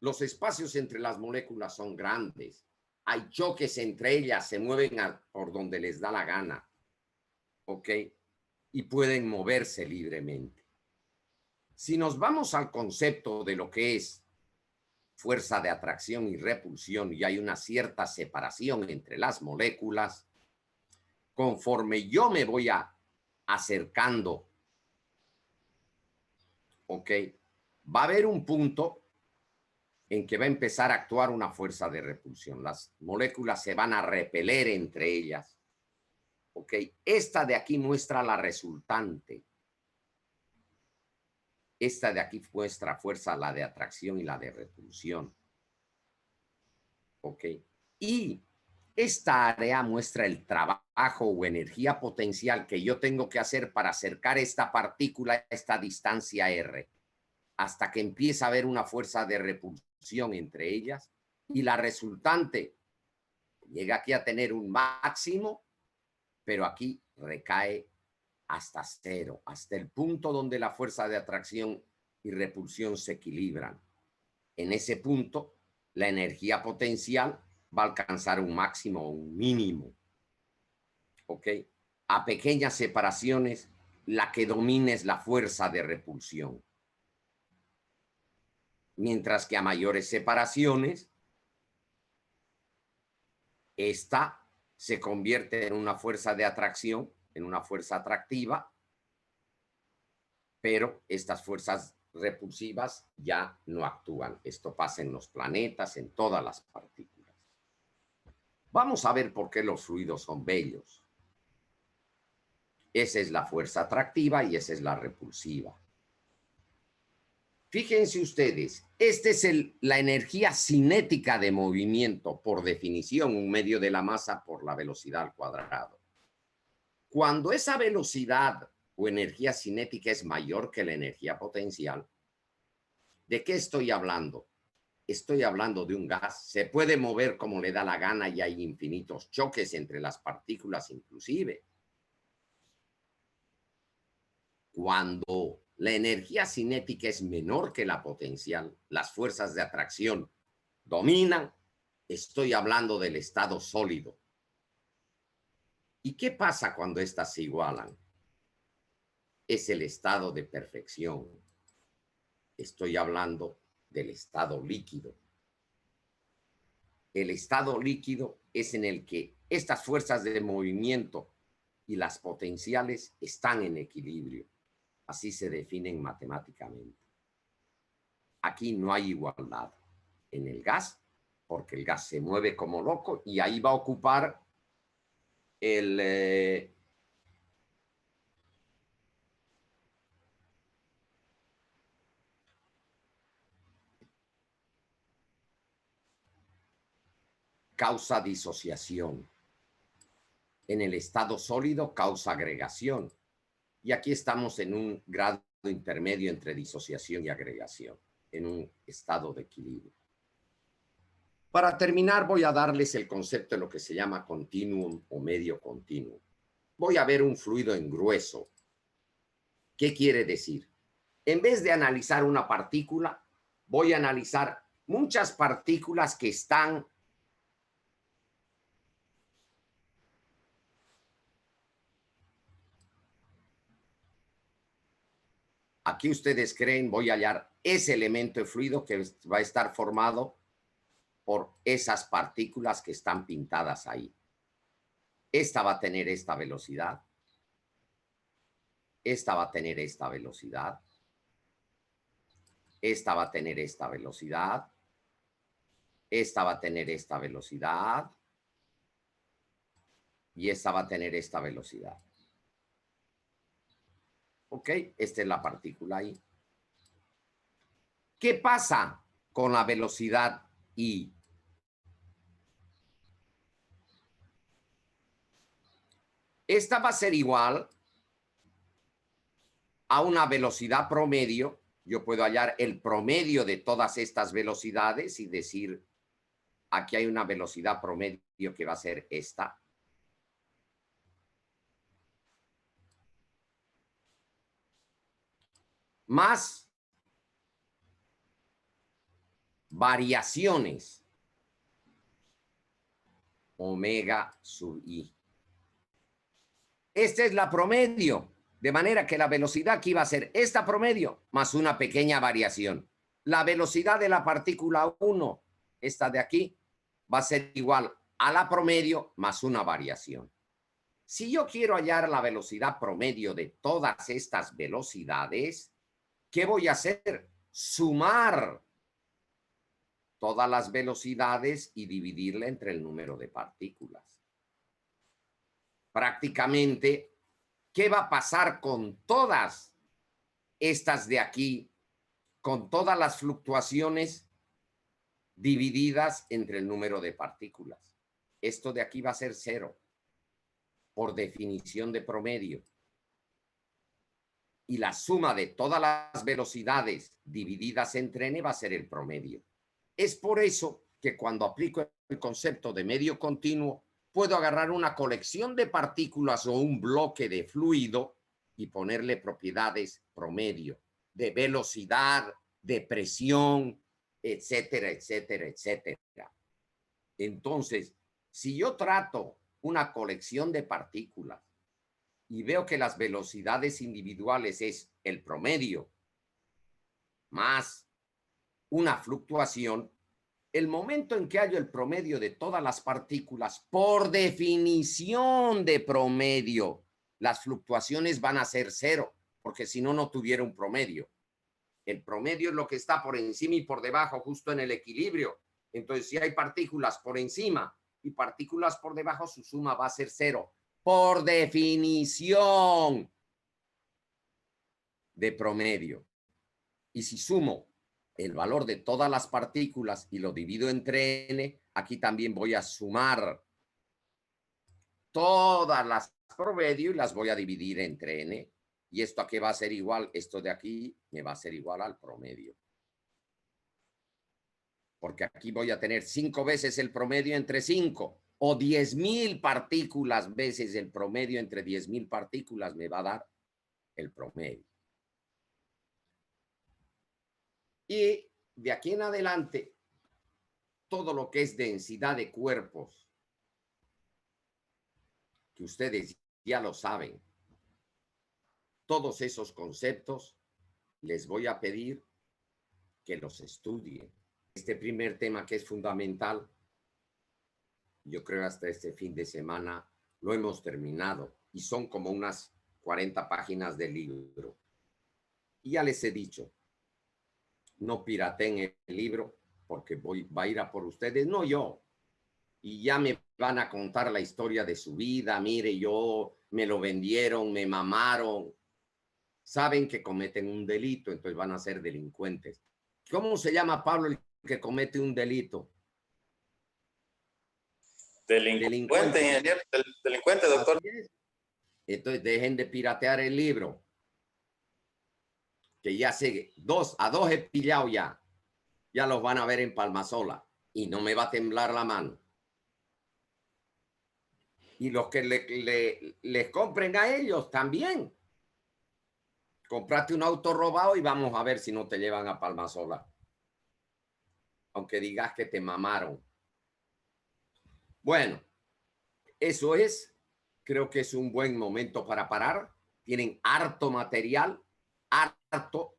Los espacios entre las moléculas son grandes. Hay choques entre ellas, se mueven por donde les da la gana. ¿Ok? Y pueden moverse libremente. Si nos vamos al concepto de lo que es fuerza de atracción y repulsión y hay una cierta separación entre las moléculas, conforme yo me voy acercando, ¿ok? Va a haber un punto en que va a empezar a actuar una fuerza de repulsión. Las moléculas se van a repeler entre ellas ¿Ok? Esta de aquí muestra la resultante. Esta de aquí muestra fuerza, la de atracción y la de repulsión. ¿Ok? Y esta área muestra el trabajo o energía potencial que yo tengo que hacer para acercar esta partícula a esta distancia R, hasta que empieza a haber una fuerza de repulsión entre ellas, y la resultante llega aquí a tener un máximo, pero aquí recae hasta cero, hasta el punto donde la fuerza de atracción y repulsión se equilibran. En ese punto, la energía potencial va a alcanzar un máximo o un mínimo. ¿Ok? A pequeñas separaciones, la que domina es la fuerza de repulsión. Mientras que a mayores separaciones, esta se convierte en una fuerza de atracción, en una fuerza atractiva, pero estas fuerzas repulsivas ya no actúan. Esto pasa en los planetas, en todas las partículas. Vamos a ver por qué los fluidos son bellos. Esa es la fuerza atractiva y esa es la repulsiva. Fíjense ustedes, esta es la energía cinética de movimiento, por definición, un medio de la masa por la velocidad al cuadrado. Cuando esa velocidad o energía cinética es mayor que la energía potencial, ¿de qué estoy hablando? Estoy hablando de un gas. Se puede mover como le da la gana y hay infinitos choques entre las partículas inclusive. Cuando la energía cinética es menor que la potencial, las fuerzas de atracción dominan. Estoy hablando del estado sólido. ¿Y qué pasa cuando éstas se igualan? Es el estado de perfección. Estoy hablando del estado líquido. El estado líquido es en el que estas fuerzas de movimiento y las potenciales están en equilibrio. Así se definen matemáticamente. Aquí no hay igualdad en el gas, porque el gas se mueve como loco y ahí va a ocupar el causa disociación. En el estado sólido causa agregación. Y aquí estamos en un grado intermedio entre disociación y agregación, en un estado de equilibrio. Para terminar, voy a darles el concepto de lo que se llama continuum o medio continuo. Voy a ver un fluido en grueso. ¿Qué quiere decir? En vez de analizar una partícula, voy a analizar muchas partículas que están aquí. Ustedes creen, voy a hallar ese elemento de fluido que va a estar formado por esas partículas que están pintadas ahí. Esta va a tener esta velocidad. Esta va a tener esta velocidad. Esta va a tener esta velocidad. Esta va a tener esta velocidad. Y esta va a tener esta velocidad. ¿Ok? Esta es la partícula ahí. ¿Qué pasa con la velocidad I? Esta va a ser igual a una velocidad promedio. Yo puedo hallar el promedio de todas estas velocidades y decir, aquí hay una velocidad promedio que va a ser esta. Más variaciones omega sub I. Esta es la promedio, de manera que la velocidad aquí va a ser esta promedio más una pequeña variación. La velocidad de la partícula 1, esta de aquí, va a ser igual a la promedio más una variación. Si yo quiero hallar la velocidad promedio de todas estas velocidades, ¿qué voy a hacer? Sumar todas las velocidades y dividirla entre el número de partículas. prácticamente, ¿qué va a pasar con todas estas de aquí, con todas las fluctuaciones divididas entre el número de partículas? Esto de aquí va a ser cero, por definición de promedio. Y la suma de todas las velocidades divididas entre n va a ser el promedio. Es por eso que cuando aplico el concepto de medio continuo, puedo agarrar una colección de partículas o un bloque de fluido y ponerle propiedades promedio, de velocidad, de presión, etcétera, etcétera, etcétera. Entonces, si yo trato una colección de partículas y veo que las velocidades individuales es el promedio más una fluctuación, el momento en que hallo el promedio de todas las partículas, por definición de promedio, las fluctuaciones van a ser cero, porque si no, no tuviera un promedio. El promedio es lo que está por encima y por debajo, justo en el equilibrio. Entonces, si hay partículas por encima y partículas por debajo, su suma va a ser cero, por definición de promedio. Y si sumo el valor de todas las partículas y lo divido entre n, aquí también voy a sumar todas las promedio y las voy a dividir entre n. ¿Y esto a qué va a ser igual? Esto de aquí me va a ser igual al promedio. Porque aquí voy a tener 5 veces el promedio entre 5 o 10.000 partículas veces el promedio entre 10.000 partículas me va a dar el promedio. Y de aquí en adelante, todo lo que es densidad de cuerpos, que ustedes ya lo saben, todos esos conceptos, les voy a pedir que los estudien. Este primer tema que es fundamental, yo creo hasta este fin de semana lo hemos terminado y son como unas 40 páginas del libro. Y ya les he dicho, no pirateen el libro porque va a ir a por ustedes, no yo. Y ya me van a contar la historia de su vida. Mire, yo me lo vendieron, me mamaron. Saben que cometen un delito, entonces van a ser delincuentes. ¿Cómo se llama, Pablo, el que comete un delito? Delincuente, ingeniero, delincuente, doctor. Entonces dejen de piratear el libro. Que ya sé, a dos he pillado ya. Ya los van a ver en Palmasola y no me va a temblar la mano. Y los que les compren a ellos también. Compraste un auto robado y vamos a ver si no te llevan a Palmasola. Aunque digas que te mamaron. Bueno, eso es. Creo que es un buen momento para parar. Tienen harto material, harto.